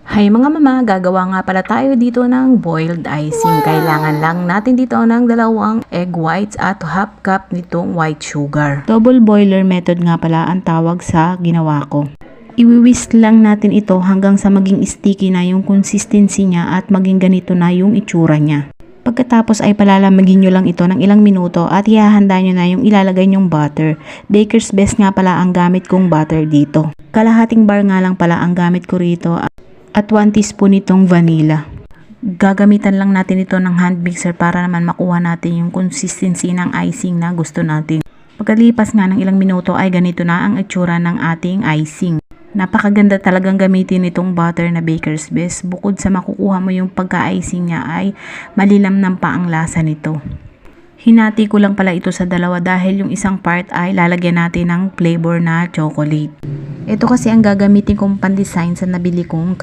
Hay mga mama, gagawa nga pala tayo dito ng boiled icing. Kailangan lang natin dito ng 2 egg whites at half cup nitong white sugar. Double boiler method nga pala ang tawag sa ginawa ko. Iwi-whisk lang natin ito hanggang sa maging sticky na yung consistency niya at maging ganito na yung itsura niya. Pagkatapos ay palalamagin nyo lang ito ng ilang minuto at ihahanda nyo na yung ilalagay nyong butter. Baker's Best nga pala ang gamit kong butter dito. Kalahating bar nga lang pala ang gamit ko rito at 1 teaspoon itong vanilla. Gagamitan lang natin ito ng hand mixer para naman makuha natin yung consistency ng icing na gusto natin. Pagkalipas nga ng ilang minuto ay ganito na ang itsura ng ating icing. Napakaganda talagang gamitin itong butter na Baker's Best. Bukod sa makukuha mo yung pagka-icing niya ay malilamnam pa ang lasa nito. Hinati ko lang pala ito sa dalawa dahil yung isang part ay lalagyan natin ng flavor na chocolate. Ito kasi ang gagamitin kong pan-design sa nabili kong